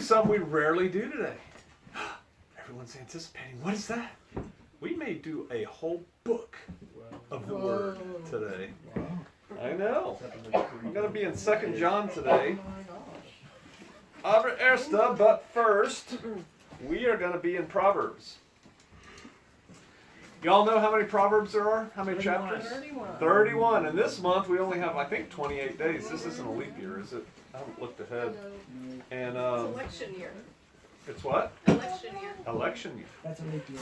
something we rarely do today. Everyone's anticipating. What is that? We may do a whole book of the Word today. I know. I'm going to be in 2 John today. Aber erste, but first, we are going to be in Proverbs. Y'all know how many Proverbs there are? How many chapters? 31. And this month we only have, I think, 28 days. This isn't a leap year, is it? I haven't looked ahead. And it's election year. It's what? Election year. Election year. That's a leap year.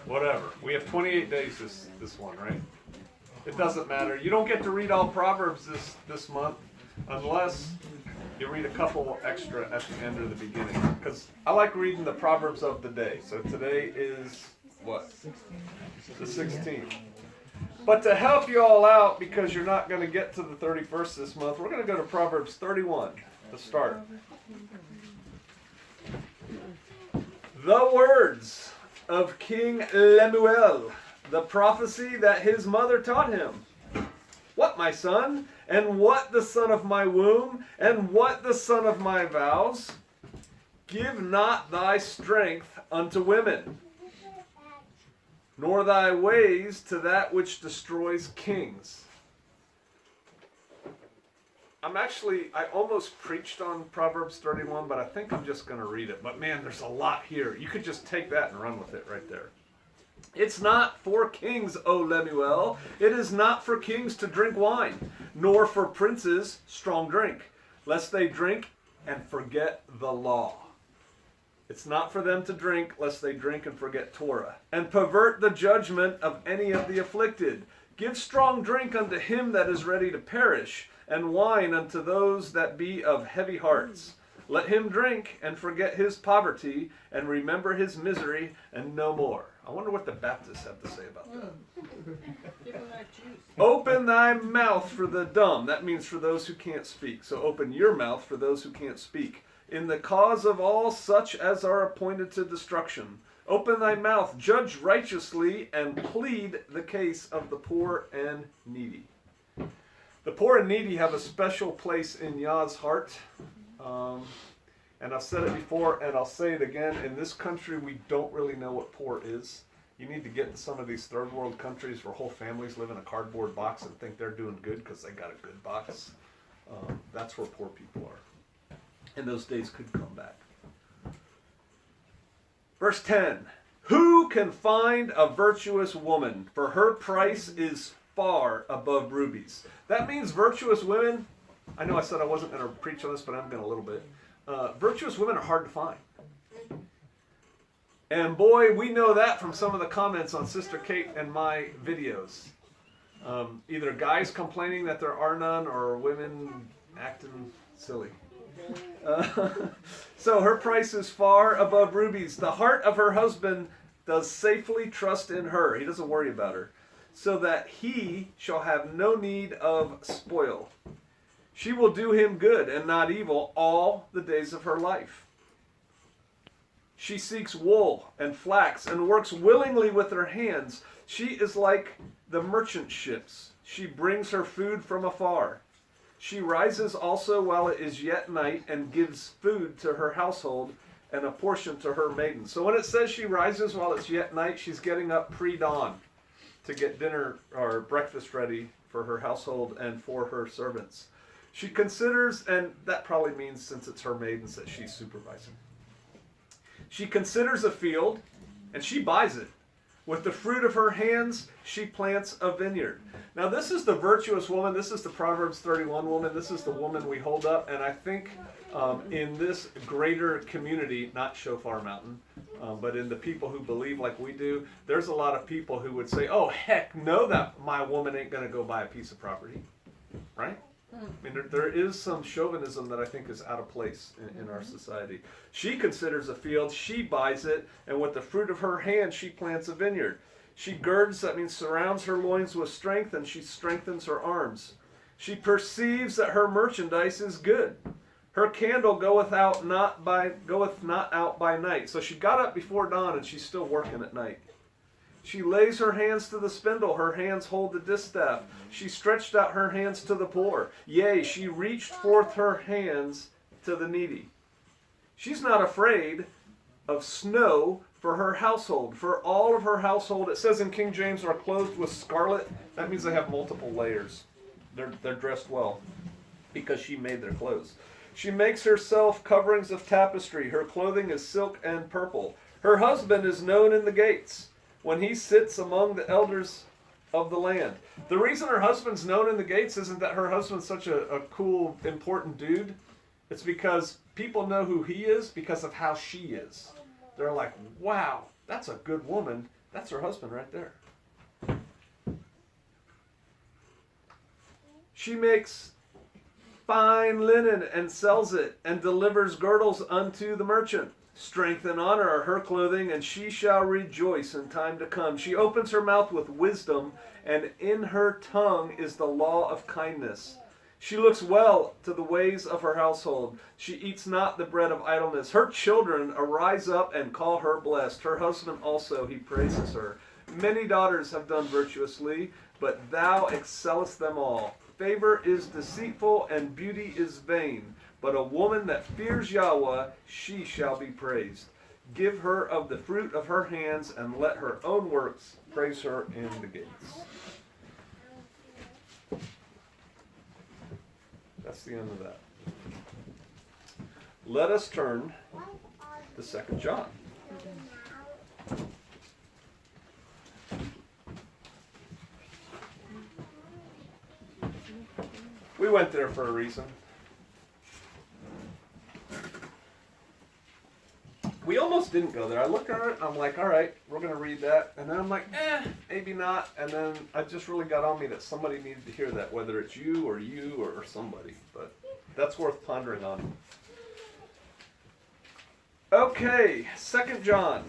Whatever. We have 28 days this one, right? It doesn't matter. You don't get to read all Proverbs this month unless you read a couple extra at the end or the beginning. Because I like reading the Proverbs of the day. So today is what? The 16th. But to help you all out, because you're not going to get to the 31st this month, we're going to go to Proverbs 31 to start. The words of King Lemuel, the prophecy that his mother taught him. What, my son? And what the son of my womb? And what the son of my vows? Give not thy strength unto women, nor thy ways to that which destroys kings. I almost preached on Proverbs 31, but I think I'm just going to read it. But man, there's a lot here. You could just take that and run with it right there. It's not for kings, O Lemuel. It is not for kings to drink wine, nor for princes strong drink, lest they drink and forget the law. It's not for them to drink, lest they drink and forget Torah, and pervert the judgment of any of the afflicted. Give strong drink unto him that is ready to perish, and wine unto those that be of heavy hearts. Let him drink and forget his poverty, and remember his misery, and no more. I wonder what the Baptists have to say about that. Give him that juice. Open thy mouth for the dumb. That means for those who can't speak. So open your mouth for those who can't speak. In the cause of all such as are appointed to destruction. Open thy mouth, judge righteously, and plead the case of the poor and needy. The poor and needy have a special place in Yah's heart. And I've said it before, and I'll say it again. In this country, we don't really know what poor is. You need to get in some of these third world countries where whole families live in a cardboard box and think they're doing good because they got a good box. That's where poor people are. And those days could come back. Verse 10. Who can find a virtuous woman? For her price is far above rubies. That means virtuous women. I know I said I wasn't going to preach on this, but I'm going to a little bit. Virtuous women are hard to find. And boy, we know that from some of the comments on Sister Kate and my videos. Either guys complaining that there are none or women acting silly. So her price is far above rubies. The heart of her husband does safely trust in her. He doesn't worry about her. So that he shall have no need of spoil. She will do him good and not evil all the days of her life. She seeks wool and flax and works willingly with her hands. She is like the merchant ships. She brings her food from afar. She rises also while it is yet night and gives food to her household and a portion to her maidens. So when it says she rises while it's yet night, she's getting up pre-dawn to get dinner or breakfast ready for her household and for her servants. She considers, and that probably means since it's her maidens that she's supervising. She considers a field, and she buys it. With the fruit of her hands, she plants a vineyard. Now this is the virtuous woman. This is the Proverbs 31 woman. This is the woman we hold up. And I think in this greater community, not Shofar Mountain, but in the people who believe like we do, there's a lot of people who would say, oh, heck no, that my woman ain't going to go buy a piece of property. Right? I mean, there is some chauvinism that I think is out of place in our society. She considers a field, she buys it, and with the fruit of her hand, she plants a vineyard. She girds, that means surrounds her loins with strength, and she strengthens her arms. She perceives that her merchandise is good. Her candle goeth not out by night. So she got up before dawn, and she's still working at night. She lays her hands to the spindle, her hands hold the distaff. She stretched out her hands to the poor. Yea, she reached forth her hands to the needy. She's not afraid of snow for her household. For all of her household, it says in King James, are clothed with scarlet. That means they have multiple layers. They're dressed well because she made their clothes. She makes herself coverings of tapestry. Her clothing is silk and purple. Her husband is known in the gates when he sits among the elders of the land. The reason her husband's known in the gates isn't that her husband's such a cool, important dude. It's because people know who he is because of how she is. They're like, wow, that's a good woman. That's her husband right there. She makes fine linen and sells it, and delivers girdles unto the merchant. Strength and honor are her clothing, and she shall rejoice in time to come. She opens her mouth with wisdom, and in her tongue is the law of kindness. She looks well to the ways of her household. She eats not the bread of idleness. Her children arise up and call her blessed. Her husband also, he praises her. Many daughters have done virtuously, but thou excellest them all. Favor is deceitful and beauty is vain, but a woman that fears Yahweh, she shall be praised. Give her of the fruit of her hands, and let her own works praise her in the gates. That's the end of that. Let us turn to 2 John. We went there for a reason. We almost didn't go there. I looked at it, I'm like, all right, we're going to read that. And then I'm like, maybe not. And then I just really got on me that somebody needed to hear that, whether it's you or somebody. But that's worth pondering on. Okay, 2 John,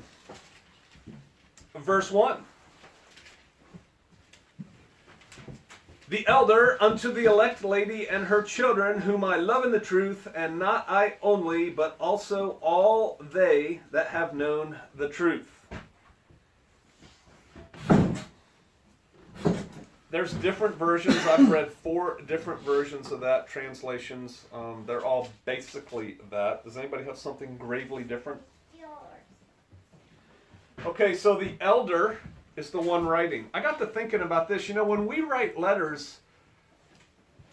verse 1. The elder unto the elect lady and her children, whom I love in the truth, and not I only, but also all they that have known the truth. There's different versions. I've read 4 different versions of that, translations. They're all basically that. Does anybody have something gravely different? Okay, so the elder is the one writing. I got to thinking about this. You know, when we write letters,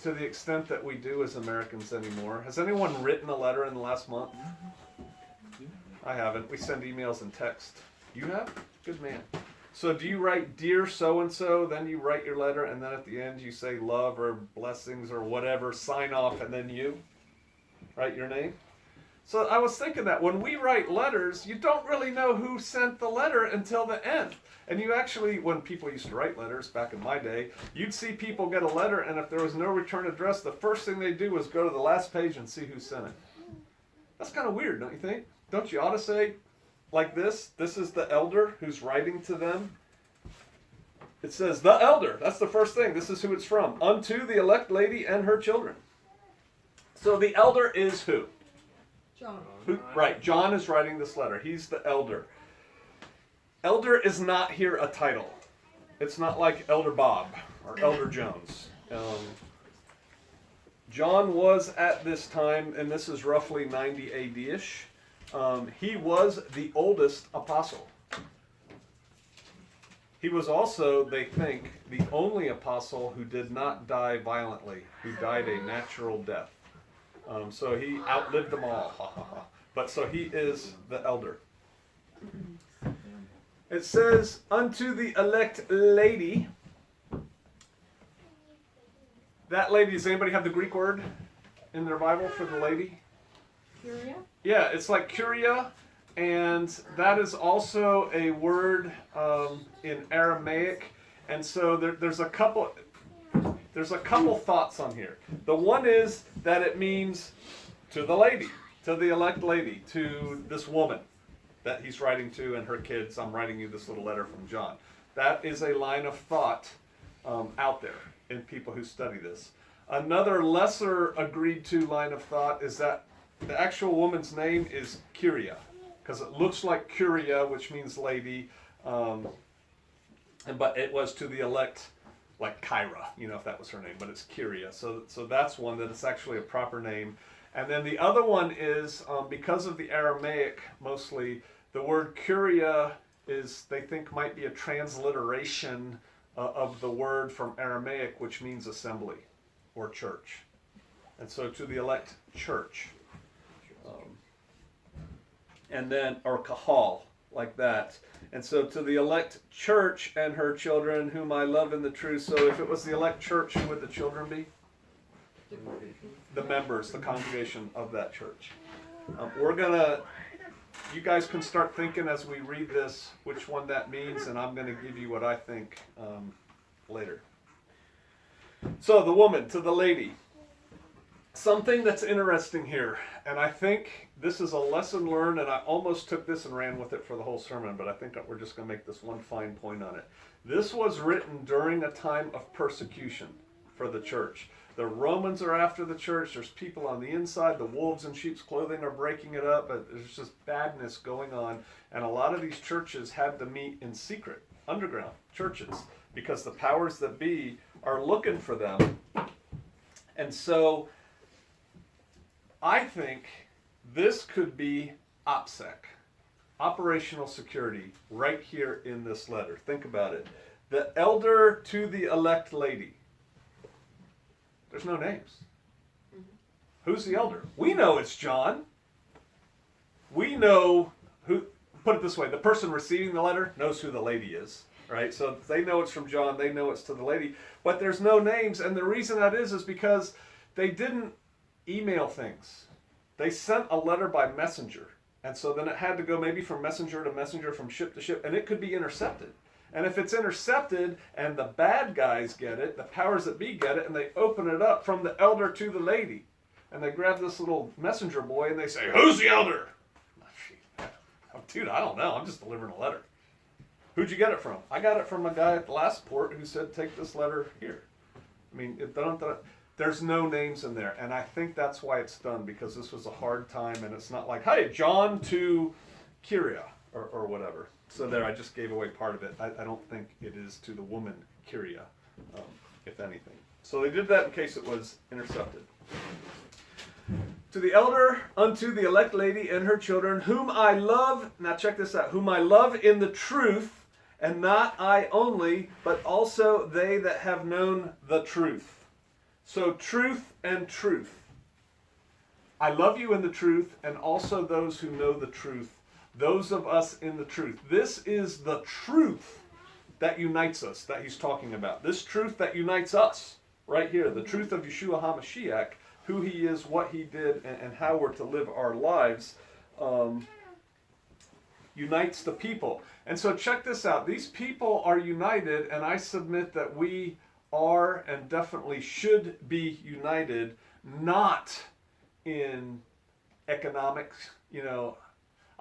to the extent that we do as Americans anymore, has anyone written a letter in the last month? I haven't. We send emails and text. You have? Good man. So do you write dear so-and-so, then you write your letter, and then at the end you say love or blessings or whatever, sign off, and then you write your name? So I was thinking that when we write letters, you don't really know who sent the letter until the end. And you actually, when people used to write letters back in my day, you'd see people get a letter, and if there was no return address, the first thing they'd do was go to the last page and see who sent it. That's kind of weird, don't you think? Don't you ought to say, like this is the elder who's writing to them? It says, the elder. That's the first thing. This is who it's from. Unto the elect lady and her children. So the elder is who? John. Right, John is writing this letter. He's the elder. Elder is not here a title. It's not like Elder Bob or Elder Jones. John was at this time, and this is roughly 90 AD-ish, he was the oldest apostle. He was also, they think, the only apostle who did not die violently, who died a natural death. So he outlived them all. But so he is the elder. It says, unto the elect lady. That lady, does anybody have the Greek word in their Bible for the lady? Curia? Yeah, it's like curia, and that is also a word in Aramaic. And so there's a couple thoughts on here. The one is that it means to the lady, to the elect lady, to this woman that he's writing to and her kids. I'm writing you this little letter from John. That is a line of thought out there in people who study this. Another lesser agreed to line of thought is that the actual woman's name is Kyria, because it looks like Curia, which means lady. but it was to the elect, like Kyra, if that was her name, but it's Kyria. So that's one that it's actually a proper name. And then the other one is, because of the Aramaic mostly, the word Kyria is, they think, might be a transliteration of the word from Aramaic, which means assembly or church. And so to the elect, church. And then, or kahal, like that. And so to the elect church and her children, whom I love in the truth. So if it was the elect church, who would the children be? The members, the congregation of that church. You guys can start thinking as we read this which one that means, and I'm going to give you what I think later. So the woman to the lady. Something that's interesting here, and I think this is a lesson learned, and I almost took this and ran with it for the whole sermon, but I think we're just going to make this one fine point on it. This was written during a time of persecution for the church. The Romans are after the church. There's people on the inside. The wolves in sheep's clothing are breaking it up. But there's just badness going on. And a lot of these churches had to meet in secret, underground churches, because the powers that be are looking for them. And so I think this could be OPSEC, operational security, right here in this letter. Think about it. The elder to the elect lady. There's no names. Who's the elder? We know it's John. We know who, put it this way, the person receiving the letter knows who the lady is, right? So they know it's from John, they know it's to the lady, but there's no names, and the reason that is because they didn't email things. They sent a letter by messenger, and so then it had to go maybe from messenger to messenger, from ship to ship, and it could be intercepted. And if it's intercepted and the bad guys get it, the powers that be get it, and they open it up from the elder to the lady, and they grab this little messenger boy and they say, "Who's the elder?" Dude, I don't know. I'm just delivering a letter. Who'd you get it from? I got it from a guy at the last port who said, "Take this letter here." I mean, there's no names in there, and I think that's why it's done, because this was a hard time, and it's not like, "Hey, John to Kyria," or whatever. So there, I just gave away part of it. I don't think it is to the woman, Kyria, if anything. So they did that in case it was intercepted. To the elder, unto the elect lady and her children, whom I love, now check this out, whom I love in the truth, and not I only, but also they that have known the truth. So truth and truth. I love you in the truth, and also those who know the truth. Those of us in the truth. This is the truth that unites us, that he's talking about. This truth that unites us, right here. The truth of Yeshua HaMashiach, who he is, what he did, and how we're to live our lives, unites the people. And so check this out. These people are united, and I submit that we are and definitely should be united, not in economics,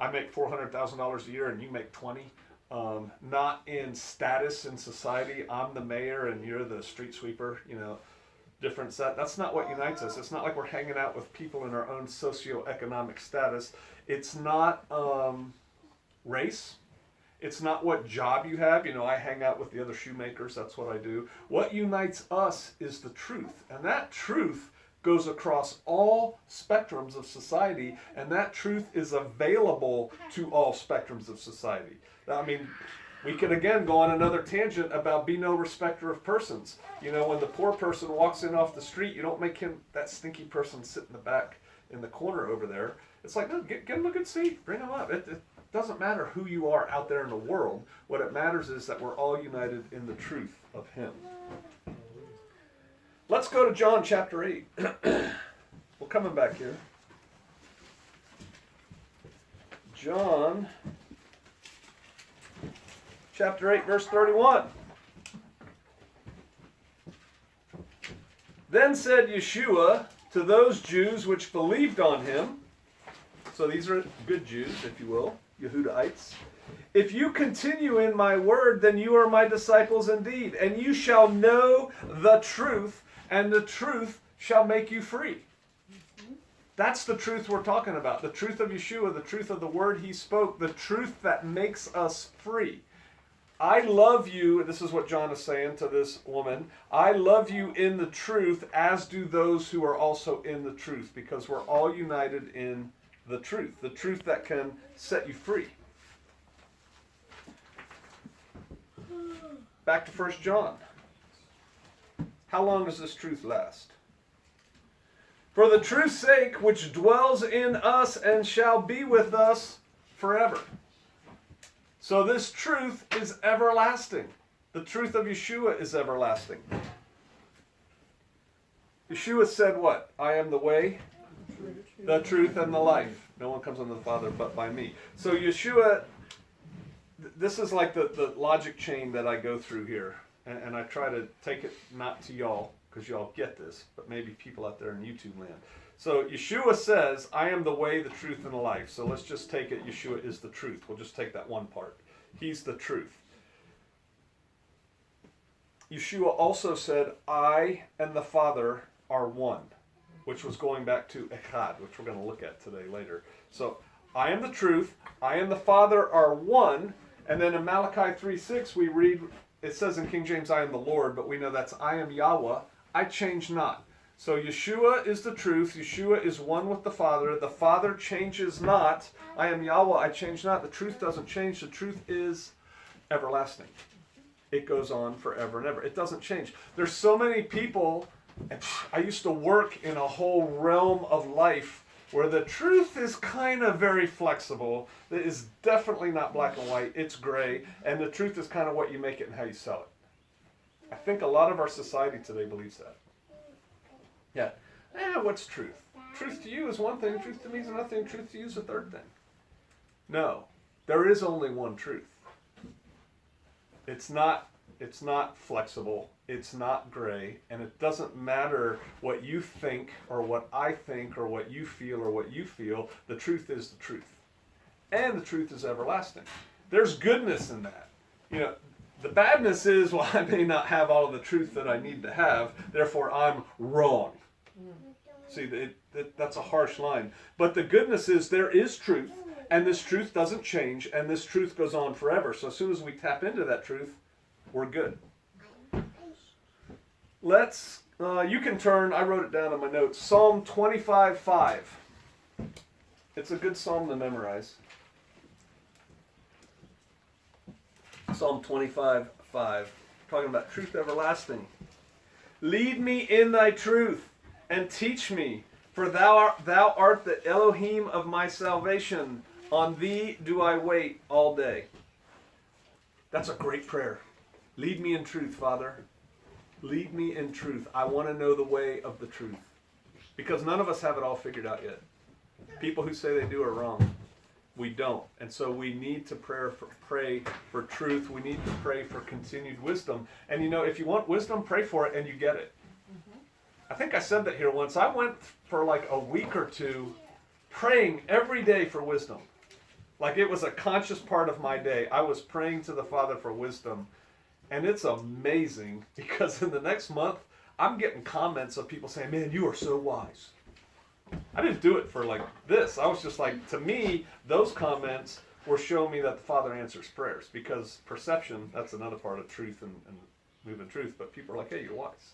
I make $400,000 a year and you make 20. Not in status in society. I'm the mayor and you're the street sweeper. Different set. That's not what unites us. It's not like we're hanging out with people in our own socioeconomic status. It's not race. It's not what job you have. I hang out with the other shoemakers. That's what I do. What unites us is the truth, and that truth goes across all spectrums of society, and that truth is available to all spectrums of society. I mean, we could again go on another tangent about be no respecter of persons. When the poor person walks in off the street, you don't make him that stinky person sit in the back in the corner over there. It's like, no, get him a good seat, bring him up. It doesn't matter who you are out there in the world. What it matters is that we're all united in the truth of him. Let's go to John chapter 8. We're coming back here. John chapter 8, verse 31. Then said Yeshua to those Jews which believed on him, so these are good Jews, if you will, Yehudites, if you continue in my word, then you are my disciples indeed, and you shall know the truth, and the truth shall make you free. That's the truth we're talking about. The truth of Yeshua, the truth of the word he spoke, the truth that makes us free. I love you, this is what John is saying to this woman, I love you in the truth, as do those who are also in the truth, because we're all united in the truth that can set you free. Back to 1 John. How long does this truth last? For the truth's sake, which dwells in us and shall be with us forever. So this truth is everlasting. The truth of Yeshua is everlasting. Yeshua said what? I am the way, the truth, and the life. No one comes unto the Father but by me. So Yeshua, this is like the logic chain that I go through here. And I try to take it not to y'all, because y'all get this, but maybe people out there in YouTube land. So Yeshua says, I am the way, the truth, and the life. So let's just take it, Yeshua is the truth. We'll just take that one part. He's the truth. Yeshua also said, I and the Father are one, which was going back to Echad, which we're going to look at today later. So I am the truth, I and the Father are one, and then in Malachi 3:6 we read, it says in King James, I am the Lord, but we know that's I am Yahweh, I change not. So Yeshua is the truth. Yeshua is one with the Father. The Father changes not. I am Yahweh, I change not. The truth doesn't change. The truth is everlasting. It goes on forever and ever. It doesn't change. There's so many people, and I used to work in a whole realm of life where the truth is kind of very flexible. It is definitely not black and white. It's gray. And the truth is kind of what you make it and how you sell it. I think a lot of our society today believes that. Yeah. What's truth? Truth to you is one thing. Truth to me is another thing. Truth to you is a third thing. No. There is only one truth. It's not flexible. It's not gray. And it doesn't matter what you think or what I think or what you feel or what you feel. The truth is the truth. And the truth is everlasting. There's goodness in that. You know, the badness is, well, I may not have all of the truth that I need to have, therefore I'm wrong. See, that's a harsh line. But the goodness is there is truth, and this truth doesn't change, and this truth goes on forever. So as soon as we tap into that truth, we're good. You can turn, I wrote it down in my notes, Psalm 25:5. It's a good psalm to memorize. Psalm 25:5, talking about truth everlasting. Lead me in thy truth, and teach me, for thou art the Elohim of my salvation. On thee do I wait all day. That's a great prayer. Lead me in truth, Father. Lead me in truth. I want to know the way of the truth. Because none of us have it all figured out yet. People who say they do are wrong. We don't. And so we need to pray for truth. We need to pray for continued wisdom. And you know, if you want wisdom, pray for it and you get it. I think I said that here once. I went for like a week or two praying every day for wisdom. Like it was a conscious part of my day. I was praying to the Father for wisdom. And it's amazing because in the next month, I'm getting comments of people saying, man, you are so wise. I didn't do it for like this. I was just like, to me, those comments were showing me that the Father answers prayers, because perception, that's another part of truth and moving truth. But people are like, hey, you're wise.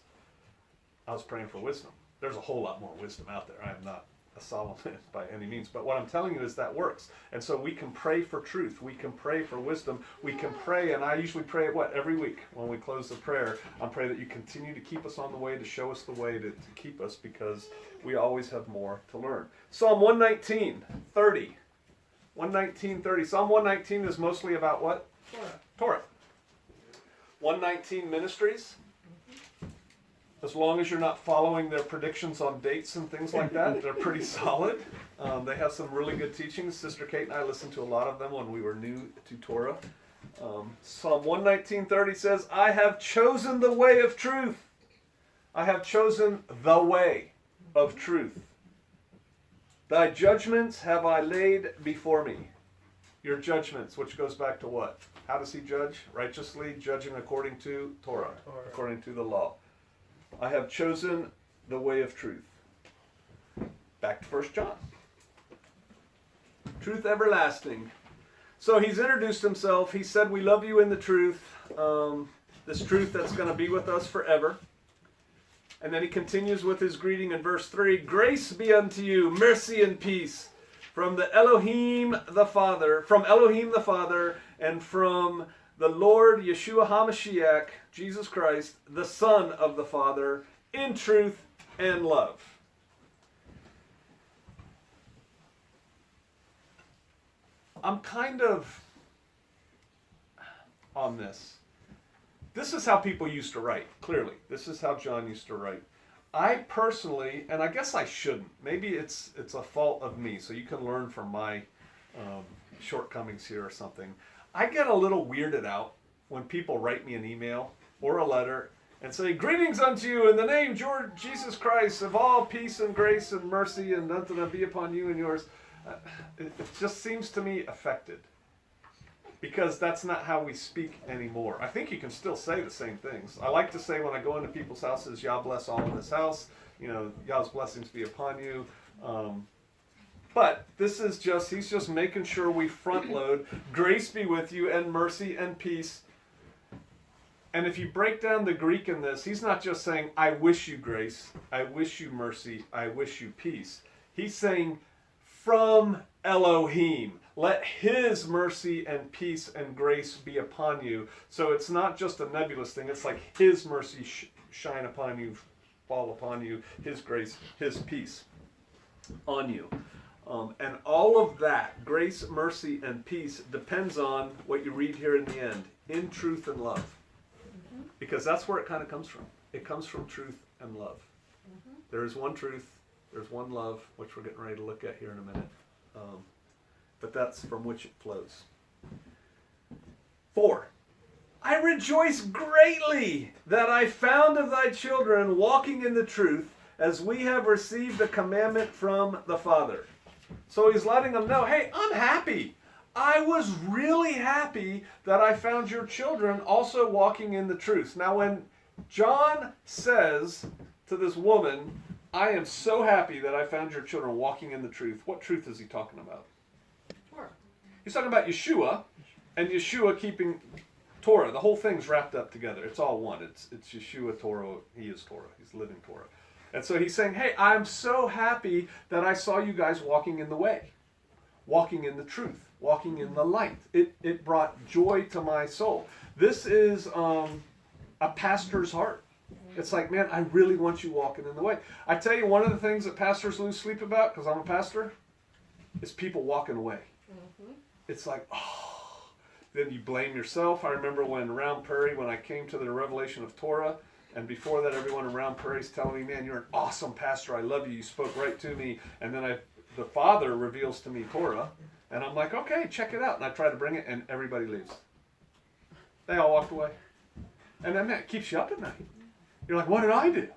I was praying for wisdom. There's a whole lot more wisdom out there. I am not a Solomon by any means. But what I'm telling you is that works. And so we can pray for truth. We can pray for wisdom. We can pray, and I usually pray it, every week when we close the prayer. I'm praying that you continue to keep us on the way, to show us the way, to keep us, because we always have more to learn. Psalm 119:30. 119:30. Psalm 119 is mostly about what? Torah. 119 Ministries. As long as you're not following their predictions on dates and things like that, they're pretty solid. They have some really good teachings. Sister Kate and I listened to a lot of them when we were new to Torah. Psalm 119:30 says, I have chosen the way of truth. I have chosen the way of truth. Thy judgments have I laid before me. Your judgments, which goes back to what? How does he judge? Righteously, judging according to Torah, according to the law. I have chosen the way of truth. Back to 1 John. Truth everlasting. So he's introduced himself. He said, we love you in the truth, this truth that's going to be with us forever. And then he continues with his greeting in verse 3. Grace be unto you, mercy and peace from Elohim the Father, and from the Lord Yeshua HaMashiach, Jesus Christ, the Son of the Father, in truth and love. I'm kind of on this. This is how people used to write, clearly. This is how John used to write. I personally, and I guess I shouldn't, maybe it's a fault of me, so you can learn from my shortcomings here or something. I get a little weirded out when people write me an email or a letter and say, greetings unto you in the name Lord Jesus Christ, of all peace and grace and mercy and unto them be upon you and yours. It just seems to me affected. Because that's not how we speak anymore. I think you can still say the same things. I like to say when I go into people's houses, Yah bless all in this house. You know, Yah's blessings be upon you. But this is just, he's just making sure we front load. Grace be with you and mercy and peace. And if you break down the Greek in this, he's not just saying, I wish you grace, I wish you mercy, I wish you peace. He's saying, from Elohim. Let his mercy and peace and grace be upon you. So it's not just a nebulous thing. It's like his mercy shine upon you, fall upon you, his grace, his peace on you. And all of that, grace, mercy, and peace, depends on what you read here in the end, in truth and love. Because that's where it kind of comes from. It comes from truth and love. There is one truth, there's one love, which we're getting ready to look at here in a minute. But that's from which it flows. 4. I rejoice greatly that I found of thy children walking in the truth, as we have received the commandment from the Father. So he's letting them know, hey, I'm happy. I was really happy that I found your children also walking in the truth. Now when John says to this woman, I am so happy that I found your children walking in the truth, what truth is he talking about? Torah. He's talking about Yeshua, and Yeshua keeping Torah. The whole thing's wrapped up together. It's all one. It's Yeshua, Torah. He is Torah. He's living Torah. And so he's saying, hey, I'm so happy that I saw you guys walking in the way, walking in the truth, walking in the light. It brought joy to my soul. This is a pastor's heart. It's like, man, I really want you walking in the way. I tell you, one of the things that pastors lose sleep about, because I'm a pastor, is people walking away. It's like, oh, then you blame yourself. I remember when around Prairie, when I came to the revelation of Torah, and before that, everyone around Prairie's telling me, man, you're an awesome pastor. I love you. You spoke right to me. And then the Father reveals to me Torah, and I'm like, okay, check it out. And I try to bring it, and everybody leaves. They all walked away. And then that keeps you up at night. You're like, what did I do?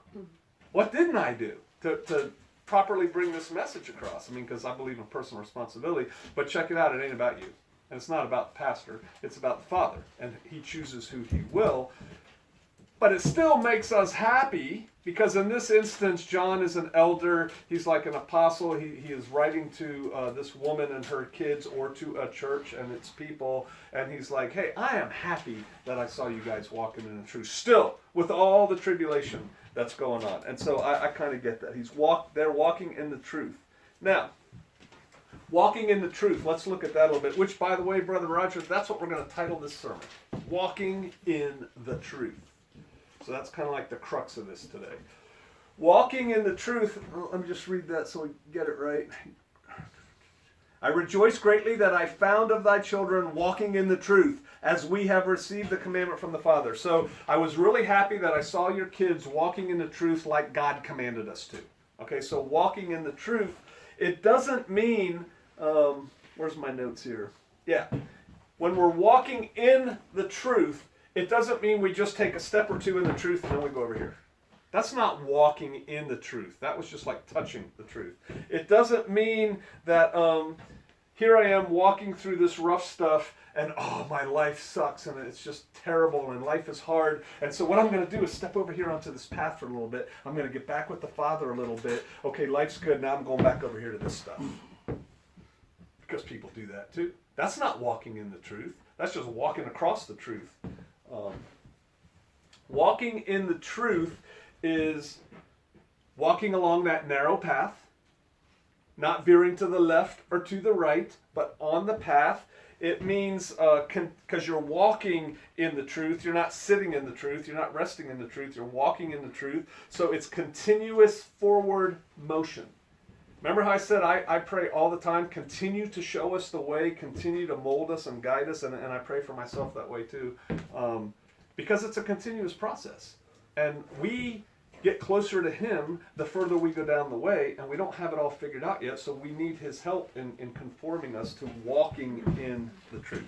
What didn't I do to properly bring this message across? I mean, because I believe in personal responsibility. But check it out, it ain't about you. And it's not about the pastor. It's about the Father. And he chooses who he will. But it still makes us happy, because in this instance, John is an elder. He's like an apostle. He is writing to this woman and her kids, or to a church and its people. And he's like, hey, I am happy that I saw you guys walking in the truth. Still, with all the tribulation that's going on. And so I kind of get that. They're walking in the truth. Now, walking in the truth, let's look at that a little bit. Which, by the way, Brother Roger, that's what we're going to title this sermon. Walking in the truth. So that's kind of like the crux of this today. Walking in the truth, let me just read that so we get it right. I rejoice greatly that I found of thy children walking in the truth, as we have received the commandment from the Father. So I was really happy that I saw your kids walking in the truth like God commanded us to. Okay, so walking in the truth, it doesn't mean, where's my notes here? Yeah, when we're walking in the truth, it doesn't mean we just take a step or two in the truth and then we go over here. That's not walking in the truth. That was just like touching the truth. It doesn't mean that here I am walking through this rough stuff and oh, my life sucks and it's just terrible and life is hard. And so what I'm going to do is step over here onto this path for a little bit. I'm going to get back with the Father a little bit. Okay, life's good. Now I'm going back over here to this stuff. because people do that too. That's not walking in the truth. That's just walking across the truth. Walking in the truth is walking along that narrow path, not veering to the left or to the right, but on the path. It means, because you're walking in the truth, you're not sitting in the truth, you're not resting in the truth, you're walking in the truth. So it's continuous forward motion. Remember how I said I pray all the time, continue to show us the way, continue to mold us and guide us, and I pray for myself that way too, because it's a continuous process. And we get closer to Him the further we go down the way, and we don't have it all figured out yet, so we need His help in conforming us to walking in the truth.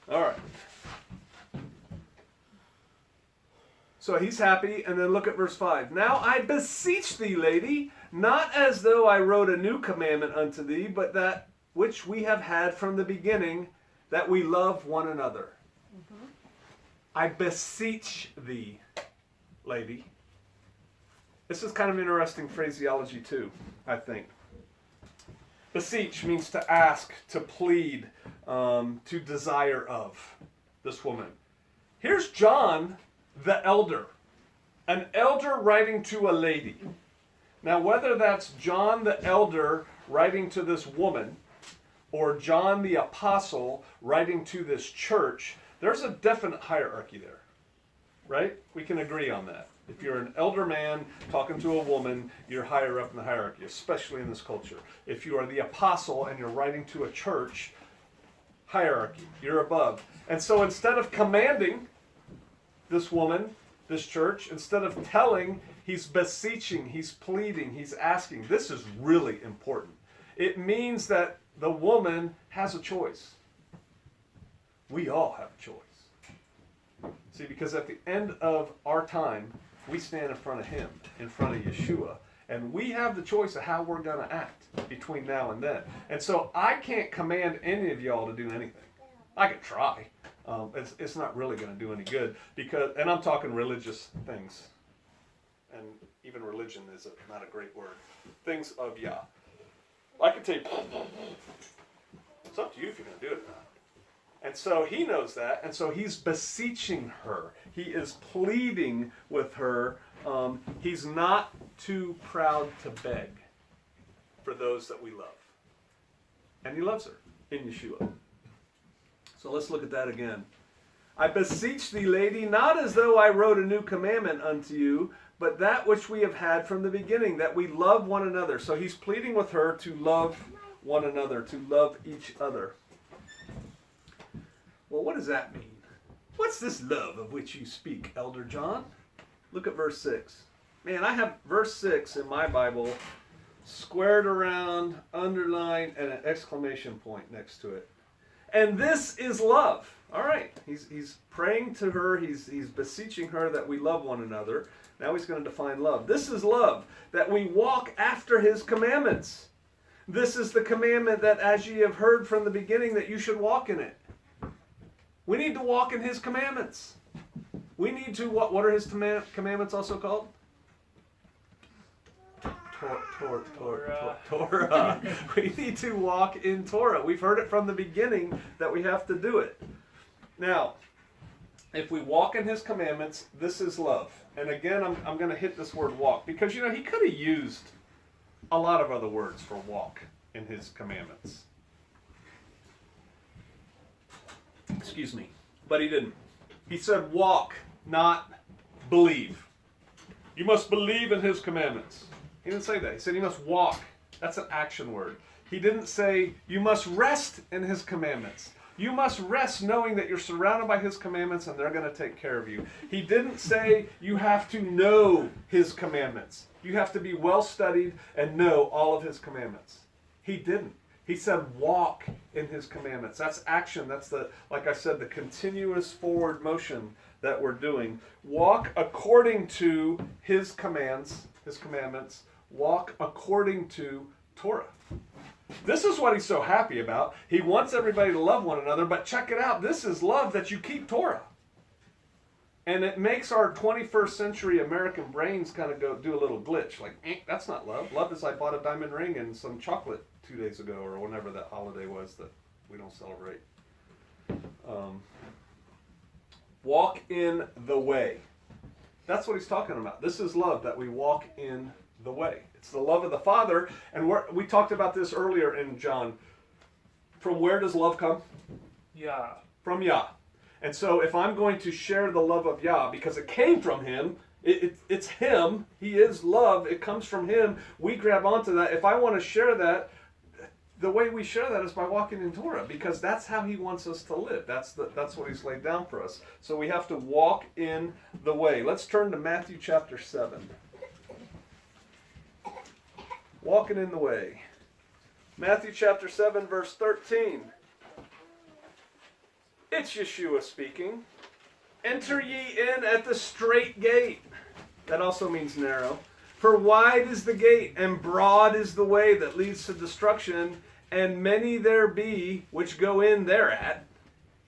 All right. So he's happy, and then look at verse 5. Now I beseech thee, lady, not as though I wrote a new commandment unto thee, but that which we have had from the beginning, that we love one another. I beseech thee, lady. This is kind of interesting phraseology too, I think. Beseech means to ask, to plead, to desire of this woman. Here's John, the elder. An elder writing to a lady. Now, whether that's John the elder writing to this woman, or John the apostle writing to this church, there's a definite hierarchy there, right? We can agree on that. If you're an elder man talking to a woman, you're higher up in the hierarchy, especially in this culture. If you are the apostle and you're writing to a church, hierarchy, you're above. And so instead of commanding this woman, this church, instead of telling, he's beseeching, he's pleading, he's asking. This is really important. It means that the woman has a choice. We all have a choice. See, because at the end of our time, we stand in front of Him, in front of Yeshua, and we have the choice of how we're going to act between now and then. And so I can't command any of y'all to do anything. I could try. It's not really going to do any good, because, and I'm talking religious things, and even religion is not a great word. Things of Yah. I could tell you, it's up to you if you're going to do it or not. And so he knows that, and so he's beseeching her. He is pleading with her. He's not too proud to beg for those that we love. And he loves her in Yeshua. So let's look at that again. I beseech thee, lady, not as though I wrote a new commandment unto you, but that which we have had from the beginning, that we love one another. So he's pleading with her to love one another, to love each other. Well, what does that mean? What's this love of which you speak, Elder John? Look at verse 6. Man, I have verse 6 in my Bible squared around, underlined, and an exclamation point next to it. And this is love. All right, he's praying to her, he's beseeching her that we love one another. Now he's going to define love. This is love, that we walk after His commandments. This is the commandment that as ye have heard from the beginning, that you should walk in it. We need to walk in His commandments. We need to, what are His commandments also called? Torah. We need to walk in Torah. We've heard it from the beginning that we have to do it. Now, if we walk in His commandments, this is love. And again, I'm going to hit this word walk, because, you know, He could have used a lot of other words for walk in His commandments. Excuse me. But He didn't. He said walk, not believe. You must believe in His commandments. He didn't say that. He said you must walk. That's an action word. He didn't say you must rest in His commandments. You must rest knowing that you're surrounded by His commandments and they're going to take care of you. He didn't say you have to know His commandments. You have to be well studied and know all of His commandments. He didn't. He said walk in His commandments. That's action. That's the, like I said, the continuous forward motion that we're doing. Walk according to His commands, His commandments. Walk according to Torah. This is what He's so happy about. He wants everybody to love one another, but check it out. This is love, that you keep Torah. And it makes our 21st century American brains kind of do a little glitch. Like, that's not love. Love is I bought a diamond ring and some chocolate 2 days ago, or whenever that holiday was that we don't celebrate. Walk in the way. That's what he's talking about. This is love, that we walk in the way. It's the love of the Father. And we talked about this earlier in John. From where does love come? Yah. From Yah. And so if I'm going to share the love of Yah, because it came from him, it's him, he is love, it comes from him, we grab onto that. If I want to share that, the way we share that is by walking in Torah, because that's how he wants us to live. That's what he's laid down for us. So we have to walk in the way. Let's turn to Matthew chapter 7. Walking in the way. Matthew chapter 7, verse 13. It's Yeshua speaking. Enter ye in at the strait gate. That also means narrow. For wide is the gate, and broad is the way that leads to destruction, and many there be which go in thereat,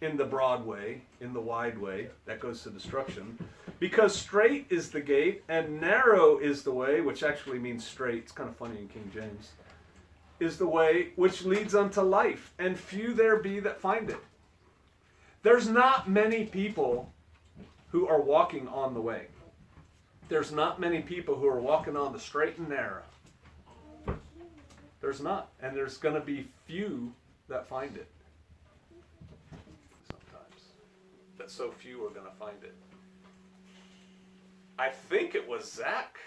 in the broad way, in the wide way, that goes to destruction. Because strait is the gate, and narrow is the way, which actually means straight. It's kind of funny in King James. Is the way which leads unto life, and few there be that find it. There's not many people who are walking on the way. There's not many people who are walking on the straight and narrow. There's not. And there's going to be few that find it. Sometimes. That so few are going to find it. I think it was Zach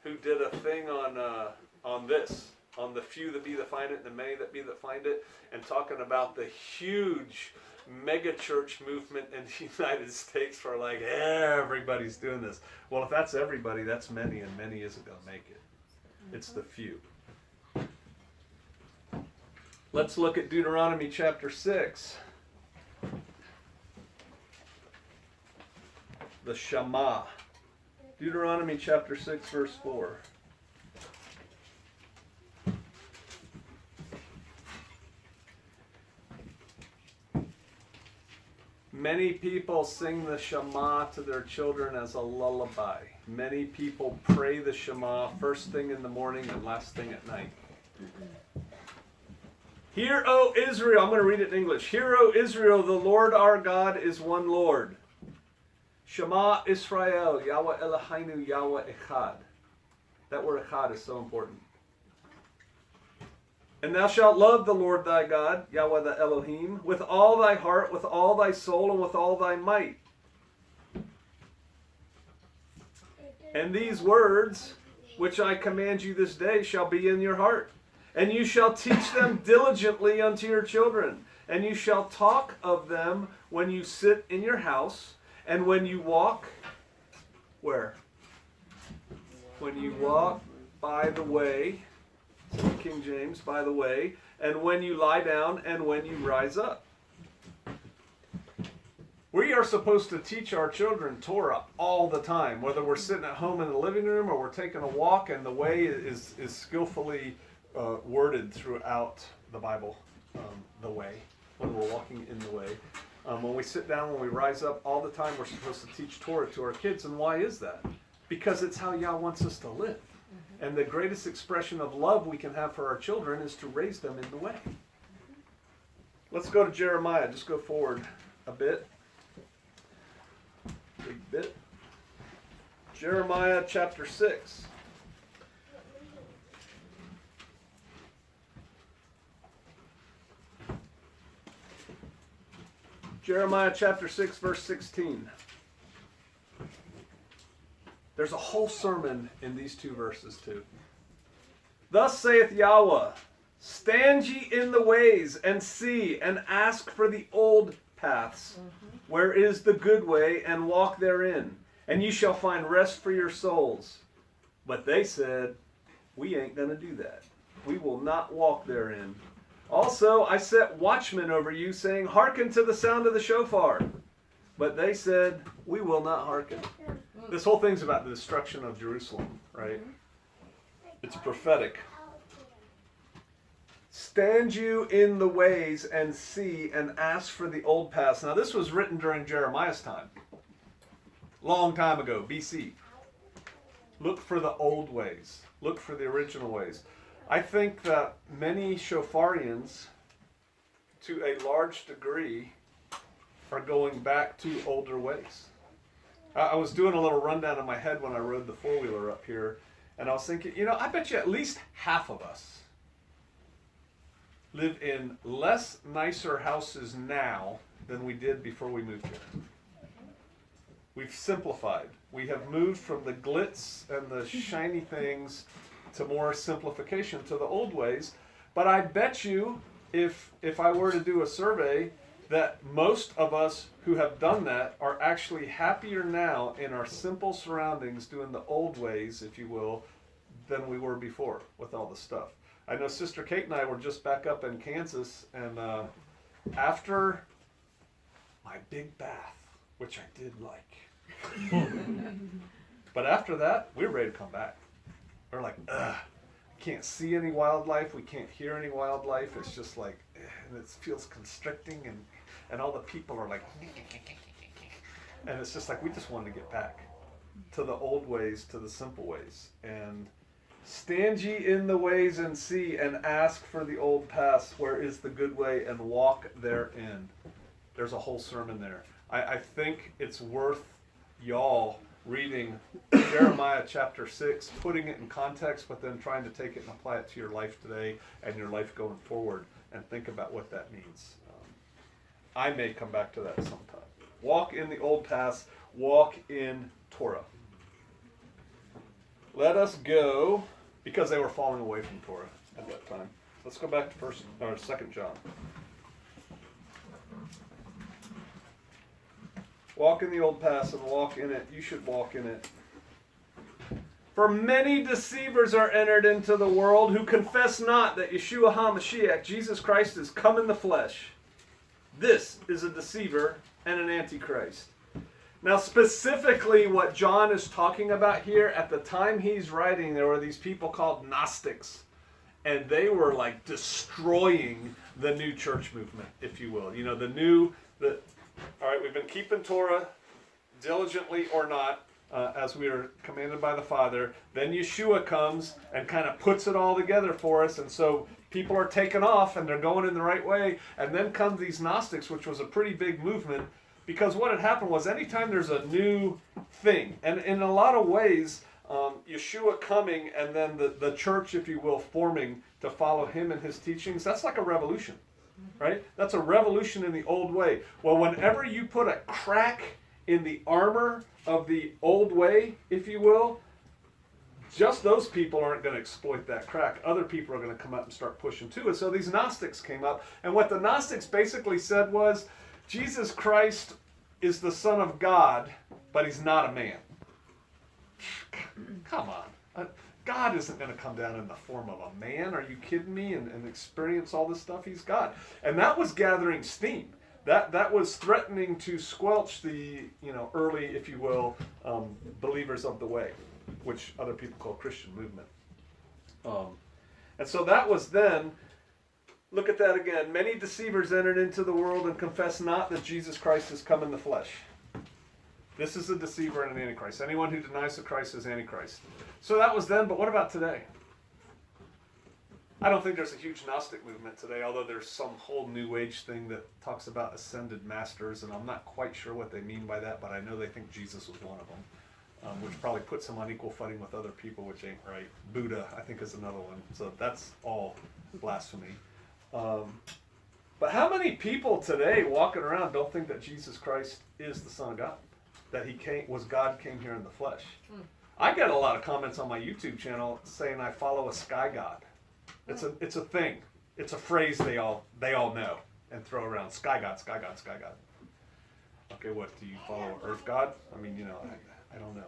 who did a thing on this. On the few that be that find it and the many that be that find it. And talking about the huge mega church movement in the United States for like everybody's doing this. Well, if that's everybody, that's many, and many isn't going to make it. It's the few. Let's look at Deuteronomy chapter 6. The Shema. Deuteronomy chapter 6, verse 4. Many people sing the Shema to their children as a lullaby. Many people pray the Shema first thing in the morning and last thing at night. Hear, O Israel, I'm going to read it in English. Hear, O Israel, the Lord our God is one Lord. Shema Israel, Yahweh Eloheinu, Yahweh Echad. That word Echad is so important. And thou shalt love the Lord thy God, Yahweh the Elohim, with all thy heart, with all thy soul, and with all thy might. And these words, which I command you this day, shall be in your heart. And you shall teach them diligently unto your children. And you shall talk of them when you sit in your house, and when you walk, where? When you walk by the way, King James, by the way, and when you lie down and when you rise up. We are supposed to teach our children Torah all the time, whether we're sitting at home in the living room or we're taking a walk, and the way is skillfully worded throughout the Bible, the way, when we're walking in the way. When we sit down, when we rise up, all the time we're supposed to teach Torah to our kids. And why is that? Because it's how Yah wants us to live. And the greatest expression of love we can have for our children is to raise them in the way. Let's go to Jeremiah. Just go forward a bit. Big bit. Jeremiah chapter 6. Jeremiah chapter 6, verse 16. There's a whole sermon in these two verses too. Thus saith Yahweh, stand ye in the ways, and see, and ask for the old paths, where is the good way, and walk therein, and ye shall find rest for your souls. But they said, we ain't going to do that. We will not walk therein. Also, I set watchmen over you, saying, hearken to the sound of the shofar. But they said, we will not hearken. This whole thing's about the destruction of Jerusalem, right? It's prophetic. Stand you in the ways and see and ask for the old paths. Now, this was written during Jeremiah's time. long time ago, BC. Look for the old ways. Look for the original ways. I think that many Shofarians, to a large degree, are going back to older ways. I was doing a little rundown in my head when I rode the four-wheeler up here, and I was thinking, I bet you at least half of us live in less nicer houses now than we did before we moved here. We've simplified. We have moved from the glitz and the shiny things to more simplification to the old ways. But I bet you, if I were to do a survey, that most of us who have done that are actually happier now in our simple surroundings doing the old ways, if you will, than we were before with all the stuff. I know Sister Kate and I were just back up in Kansas, and after my big bath, which I did like, but after that, we were ready to come back. We're like, ugh, can't see any wildlife, we can't hear any wildlife, it's just like, and it feels constricting, and all the people are like, and it's just like, we just wanted to get back to the old ways, to the simple ways. And stand ye in the ways and see, and ask for the old paths, where is the good way, and walk therein. There's a whole sermon there. I think it's worth y'all reading Jeremiah chapter 6, putting it in context, but then trying to take it and apply it to your life today and your life going forward, and think about what that means. I may come back to that sometime. Walk in the old paths, walk in Torah. Let us go, because they were falling away from Torah at that time. Let's go back to 2 John. Walk in the old paths and walk in it. You should walk in it. For many deceivers are entered into the world who confess not that Yeshua HaMashiach, Jesus Christ, is come in the flesh. This is a deceiver and an antichrist. Now, specifically what John is talking about here, at the time he's writing, there were these people called Gnostics. And they were like destroying the new church movement, if you will. All right, we've been keeping Torah diligently or not, as we are commanded by the Father. Then Yeshua comes and kind of puts it all together for us. And so people are taken off and they're going in the right way. And then come these Gnostics, which was a pretty big movement. Because what had happened was anytime there's a new thing, and in a lot of ways, Yeshua coming and then the church, if you will, forming to follow him and his teachings, that's like a revolution. Right? That's a revolution in the old way. Well, whenever you put a crack in the armor of the old way, if you will, just those people aren't going to exploit that crack. Other people are going to come up and start pushing too. And so these Gnostics came up. And what the Gnostics basically said was, Jesus Christ is the Son of God, but he's not a man. Come on. God isn't going to come down in the form of a man. Are you kidding me? And experience all this stuff. He's God. And that was gathering steam. That was threatening to squelch the early, if you will, believers of the way, which other people call Christian movement. And so that was then, look at that again. Many deceivers entered into the world and confess not that Jesus Christ has come in the flesh. This is a deceiver and an antichrist. Anyone who denies the Christ is antichrist. So that was then, but what about today? I don't think there's a huge Gnostic movement today, although there's some whole New Age thing that talks about ascended masters, and I'm not quite sure what they mean by that, but I know they think Jesus was one of them, which probably puts him on equal footing with other people, which ain't right. Buddha, I think, is another one. So that's all blasphemy. But how many people today walking around don't think that Jesus Christ is the Son of God? That God came here in the flesh. I get a lot of comments on my YouTube channel saying I follow a sky god. It's a thing. It's a phrase they all know and throw around. Sky god, sky god, sky god. Okay, what do you follow? Earth god? I mean, I don't know.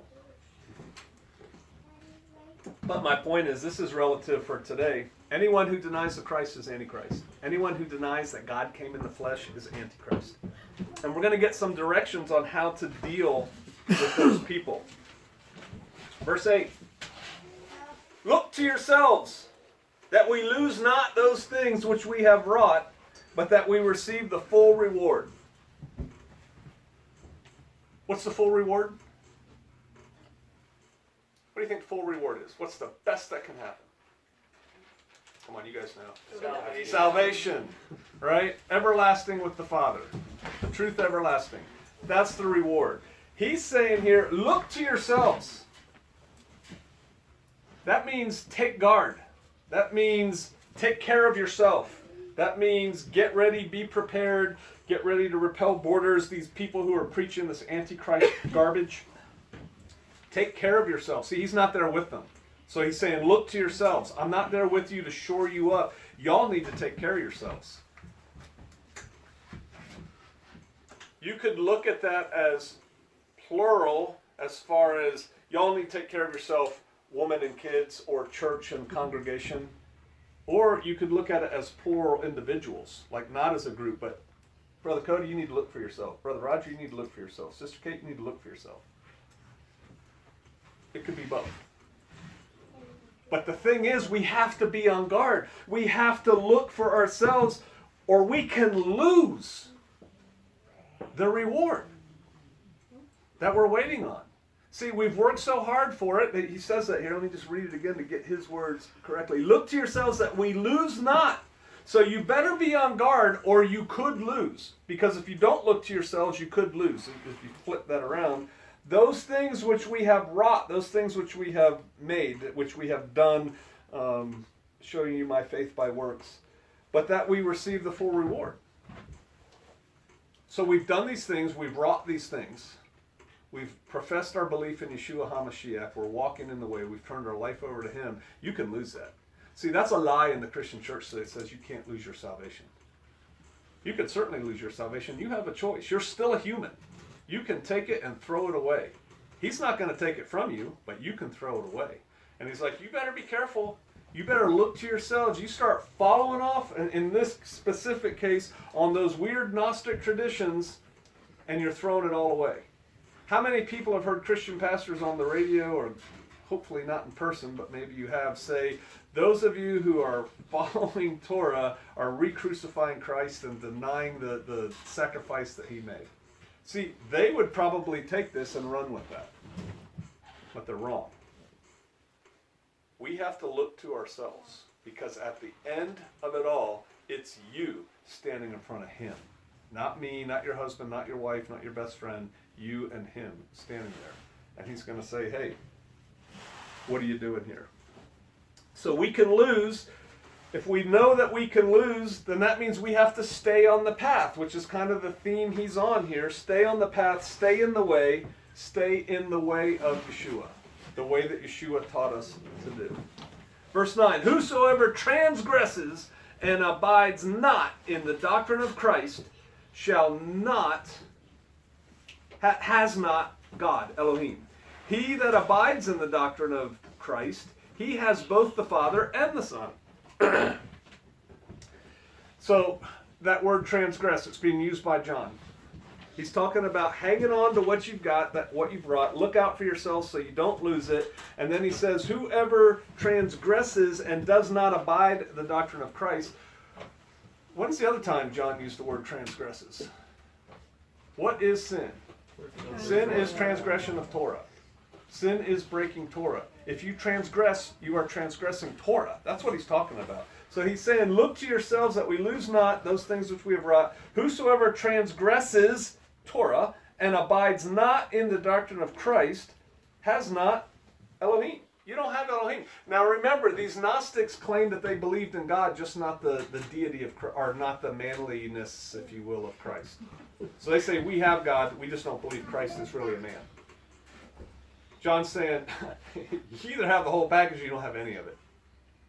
But my point is, this is relative for today. Anyone who denies the Christ is Antichrist. Anyone who denies that God came in the flesh is Antichrist. And we're going to get some directions on how to deal with those people. Verse 8. Look to yourselves, that we lose not those things which we have wrought, but that we receive the full reward. What's the full reward? What do you think full reward is? What's the best that can happen? Come on, you guys know. Salvation, right? Everlasting with the Father. The truth everlasting. That's the reward. He's saying here, look to yourselves. That means take guard. That means take care of yourself. That means get ready, be prepared, get ready to repel borders, these people who are preaching this antichrist garbage. Take care of yourself. See, he's not there with them. So he's saying, look to yourselves. I'm not there with you to shore you up. Y'all need to take care of yourselves. You could look at that as plural as far as y'all need to take care of yourself, woman and kids, or church and congregation. Or you could look at it as plural individuals, like not as a group, but Brother Cody, you need to look for yourself. Brother Roger, you need to look for yourself. Sister Kate, you need to look for yourself. It could be both. But the thing is, we have to be on guard. We have to look for ourselves, or we can lose the reward that we're waiting on. See, we've worked so hard for it that he says that here. Let me just read it again to get his words correctly. Look to yourselves that we lose not. So you better be on guard, or you could lose. Because if you don't look to yourselves, you could lose. If you flip that around, those things which we have wrought, those things which we have made, which we have done, showing you my faith by works, but that we receive the full reward. So we've done these things, we've wrought these things, we've professed our belief in Yeshua HaMashiach, we're walking in the way, we've turned our life over to Him. You can lose that. See, that's a lie in the Christian church that says you can't lose your salvation. You can certainly lose your salvation. You have a choice. You're still a human. You can take it and throw it away. He's not going to take it from you, but you can throw it away. And he's like, you better be careful. You better look to yourselves. You start following off, and in this specific case, on those weird Gnostic traditions, and you're throwing it all away. How many people have heard Christian pastors on the radio, or hopefully not in person, but maybe you have, say, those of you who are following Torah are re-crucifying Christ and denying the sacrifice that He made. See, they would probably take this and run with that. But they're wrong. We have to look to ourselves, because at the end of it all, it's you standing in front of Him. Not me, not your husband, not your wife, not your best friend. You and Him standing there. And He's going to say, hey, what are you doing here? So we can lose. If we know that we can lose, then that means we have to stay on the path, which is kind of the theme he's on here. Stay on the path, stay in the way of Yeshua, the way that Yeshua taught us to do. Verse 9, whosoever transgresses and abides not in the doctrine of Christ shall not, has not God, Elohim. He that abides in the doctrine of Christ, he has both the Father and the Son. So that word transgress, it's being used by John. He's talking about hanging on to what you've got, that what you've brought. Look out for yourself so you don't lose it. And then he says, whoever transgresses and does not abide the doctrine of Christ. When's the other time John used the word transgresses? What is sin? Sin is transgression of Torah. Sin is breaking Torah. If you transgress, you are transgressing Torah. That's what he's talking about. So he's saying, look to yourselves that we lose not those things which we have wrought. Whosoever transgresses Torah and abides not in the doctrine of Christ has not Elohim. You don't have Elohim. Now remember, these Gnostics claimed that they believed in God, just not the deity of, or not the manliness, if you will, of Christ. So they say, we have God, we just don't believe Christ is really a man. John's saying, you either have the whole package or you don't have any of it.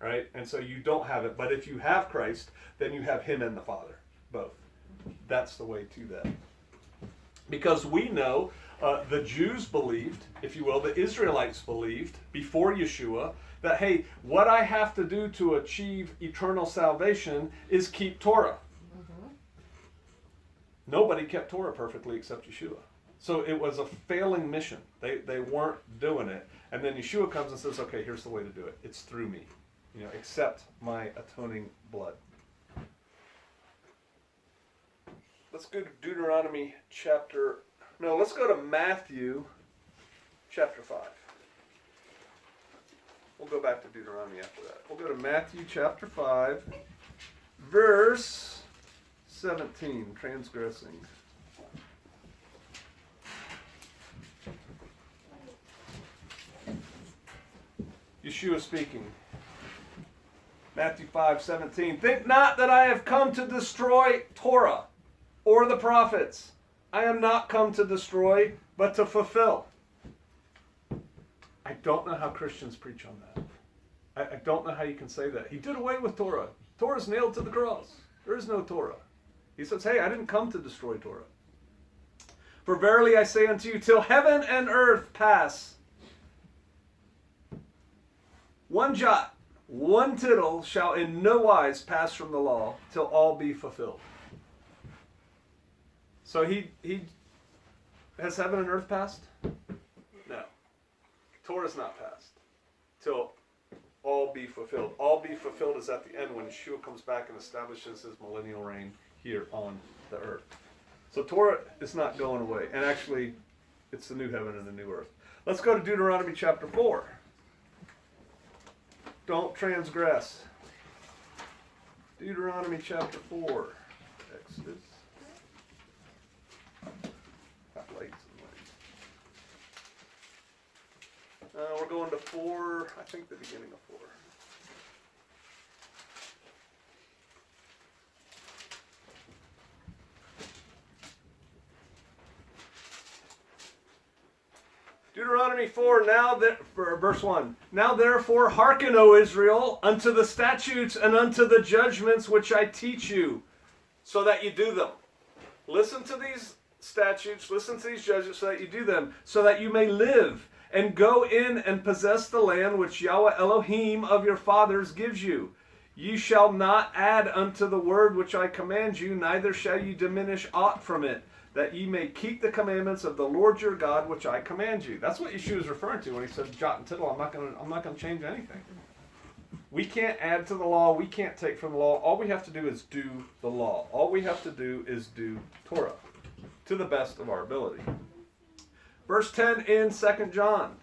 Right? And so you don't have it. But if you have Christ, then you have Him and the Father. Both. That's the way to that. Because we know the Jews believed, if you will, the Israelites believed before Yeshua, that, hey, what I have to do to achieve eternal salvation is keep Torah. Mm-hmm. Nobody kept Torah perfectly except Yeshua. So it was a failing mission. They weren't doing it. And then Yeshua comes and says, okay, here's the way to do it. It's through me. Accept my atoning blood. Let's go to let's go to Matthew chapter 5. We'll go back to Deuteronomy after that. We'll go to Matthew chapter 5, verse 17, transgressing. Yeshua speaking. Matthew 5:17. Think not that I have come to destroy Torah or the prophets. I am not come to destroy, but to fulfill. I don't know how Christians preach on that. I don't know how you can say that. He did away with Torah. Torah's nailed to the cross. There is no Torah. He says, hey, I didn't come to destroy Torah. For verily I say unto you, till heaven and earth pass, one jot, one tittle shall in no wise pass from the law till all be fulfilled. So he has heaven and earth passed? No. Torah's not passed till all be fulfilled. All be fulfilled is at the end when Yeshua comes back and establishes his millennial reign here on the earth. So Torah is not going away. And actually, it's the new heaven and the new earth. Let's go to Deuteronomy chapter 4. Don't transgress. Deuteronomy chapter 4. Exodus. Got lights and lights. We're going to 4, I think the beginning of 4. Deuteronomy 4, verse 1. Now therefore hearken, O Israel, unto the statutes and unto the judgments which I teach you, so that you do them. Listen to these statutes, listen to these judgments, so that you do them, so that you may live, and go in and possess the land which Yahweh Elohim of your fathers gives you. Ye shall not add unto the word which I command you, neither shall you diminish aught from it, that ye may keep the commandments of the Lord your God, which I command you. That's what Yeshua is referring to when he said, jot and tittle, I'm not going to change anything. We can't add to the law. We can't take from the law. All we have to do is do the law. All we have to do is do Torah to the best of our ability. Verse 10 in 2 John.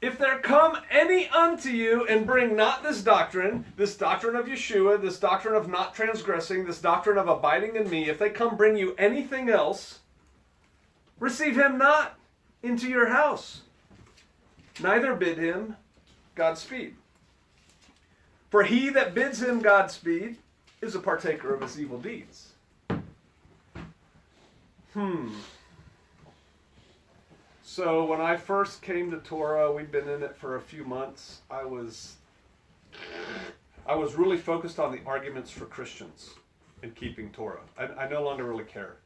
If there come any unto you and bring not this doctrine of Yeshua, this doctrine of not transgressing, this doctrine of abiding in me, if they come bring you anything else, receive him not into your house, neither bid him Godspeed. For he that bids him Godspeed is a partaker of his evil deeds. So when I first came to Torah, we'd been in it for a few months. I was really focused on the arguments for Christians in keeping Torah. I no longer really care.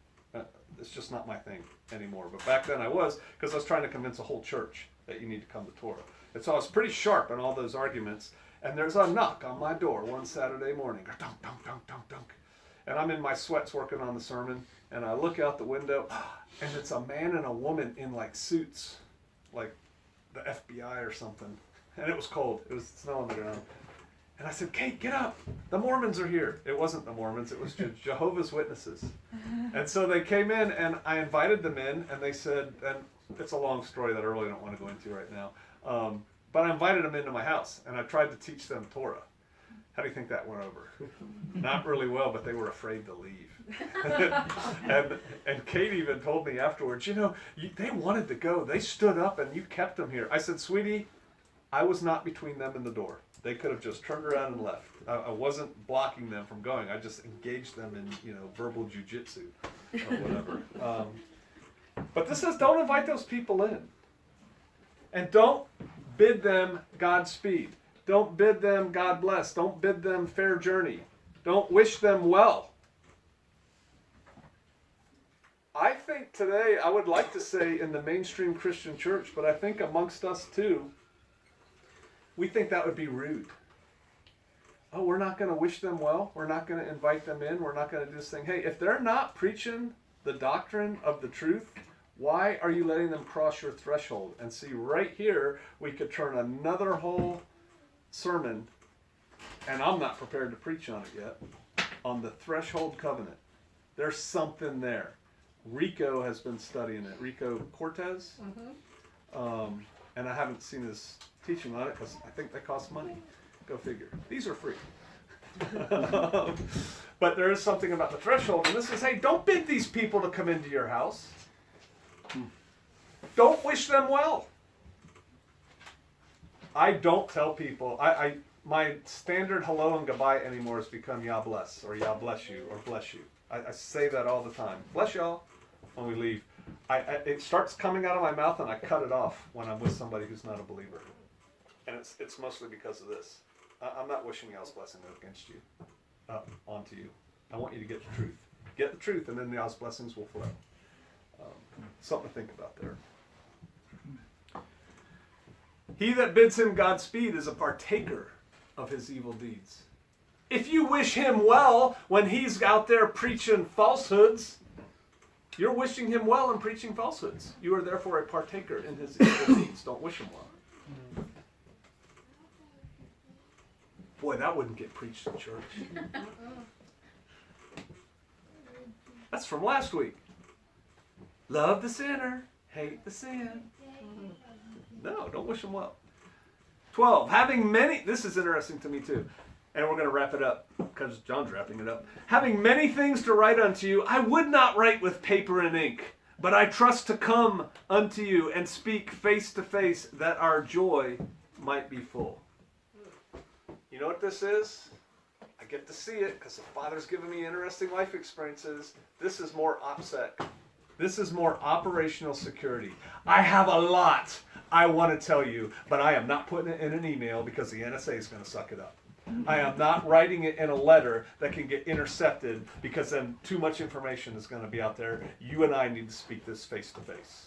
It's just not my thing anymore. But back then I was, because I was trying to convince a whole church that you need to come to Torah. And so I was pretty sharp in all those arguments. And there's a knock on my door one Saturday morning. Dunk, dunk, dunk, dunk, dunk. And I'm in my sweats working on the sermon. And I look out the window, and it's a man and a woman in like suits, like the FBI or something. And it was cold. It was snow on the ground. And I said, Kate, get up. The Mormons are here. It wasn't the Mormons. It was Jehovah's Witnesses. And so they came in, and I invited them in, and they said, and it's a long story that I really don't want to go into right now, but I invited them into my house, and I tried to teach them Torah. How do you think that went over? Not really well, but they were afraid to leave. and Kate even told me afterwards, they wanted to go. They stood up and you kept them here. I said, sweetie, I was not between them and the door. They could have just turned around and left. I wasn't blocking them from going. I just engaged them in, verbal jujitsu or whatever. But this says don't invite those people in. And don't bid them Godspeed. Don't bid them God bless. Don't bid them fair journey. Don't wish them well. I think today, I would like to say in the mainstream Christian church, but I think amongst us too, we think that would be rude. Oh, we're not going to wish them well. We're not going to invite them in. We're not going to do this thing. Hey, if they're not preaching the doctrine of the truth, why are you letting them cross your threshold? And see, right here, we could turn another whole sermon, and I'm not prepared to preach on it yet, on the threshold covenant. There's something there. Rico has been studying it. Rico Cortez. And I haven't seen his teaching on it because I think they cost money. Go figure. These are free. But there is something about the threshold. And this is, hey, don't bid these people to come into your house. Don't wish them well. I don't tell people, my standard hello and goodbye anymore has become Yah bless, or Yah bless you, or bless you. I say that all the time. Bless y'all when we leave. It starts coming out of my mouth and I cut it off when I'm with somebody who's not a believer. And it's mostly because of this. I'm not wishing y'all's blessing against you, onto you. I want you to get the truth. Get the truth and then y'all's blessings will flow. Something to think about there. He that bids him Godspeed is a partaker of his evil deeds. If you wish him well when he's out there preaching falsehoods, you're wishing him well and preaching falsehoods. You are therefore a partaker in his evil deeds. Don't wish him well. Boy, that wouldn't get preached in church. That's from last week. Love the sinner, hate the sin. No, don't wish him well. 12, having many, this is interesting to me too, and we're going to wrap it up because John's wrapping it up. Having many things to write unto you, I would not write with paper and ink, but I trust to come unto you and speak face to face that our joy might be full. You know what this is? I get to see it because the Father's given me interesting life experiences. This is more OPSEC. This is more operational security. I have a lot I want to tell you, but I am not putting it in an email because the NSA is going to suck it up. I am not writing it in a letter that can get intercepted because then too much information is going to be out there. You and I need to speak this face to face.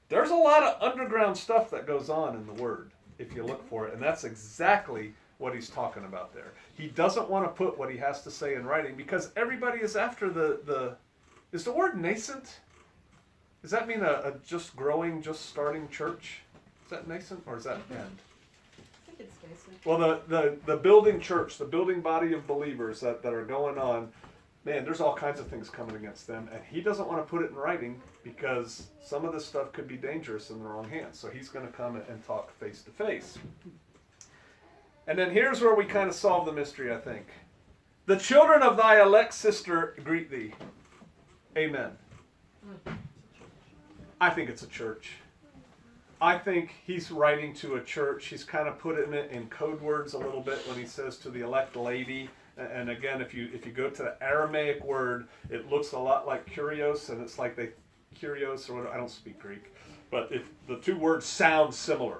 There's a lot of underground stuff that goes on in the Word if you look for it, and that's exactly what he's talking about there. He doesn't want to put what he has to say in writing because everybody is after is the word nascent? Does that mean a just growing, just starting church? Is that nascent or is that end? I think it's nascent. Well, the building church, the building body of believers that are going on, man, there's all kinds of things coming against them. And he doesn't want to put it in writing because some of this stuff could be dangerous in the wrong hands. So he's going to come and talk face to face. And then here's where we kind of solve the mystery, I think. The children of thy elect sister greet thee. Amen. I think it's a church. I think he's writing to a church. He's kind of putting it in code words a little bit when he says to the elect lady. And again, if you go to the Aramaic word, it looks a lot like kurios, and it's like kurios or whatever. I don't speak Greek, but the two words sound similar.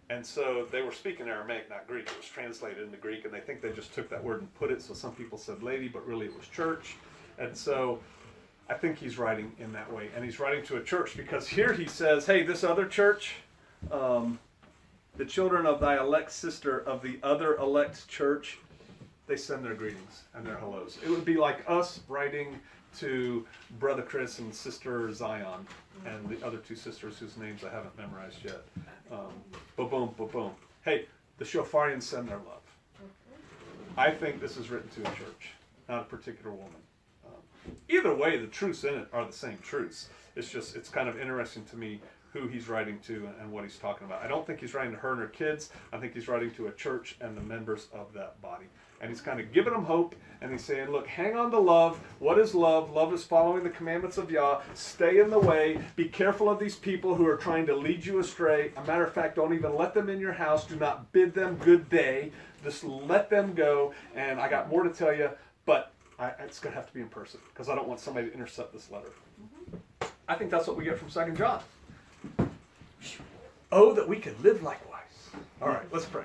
And so they were speaking Aramaic, not Greek. It was translated into Greek, and they think they just took that word and put it. So some people said lady, but really it was church. And so I think he's writing in that way. And he's writing to a church because here he says, hey, this other church, the children of thy elect sister of the other elect church, they send their greetings and their hellos. It would be like us writing to Brother Chris and Sister Zion and the other two sisters whose names I haven't memorized yet. Ba-boom, ba-boom. Hey, the Shofarians send their love. I think this is written to a church, not a particular woman. Either way, the truths in it are the same truths. It's kind of interesting to me who he's writing to and what he's talking about. I don't think he's writing to her and her kids. I think he's writing to a church and the members of that body. And he's kind of giving them hope, and he's saying, look, hang on to love. What is love? Love is following the commandments of Yah. Stay in the way. Be careful of these people who are trying to lead you astray. A matter of fact, don't even let them in your house. Do not bid them good day. Just let them go. And I got more to tell you, but it's going to have to be in person because I don't want somebody to intercept this letter. I think that's what we get from 2 John. Oh, that we could live likewise. All right, let's pray.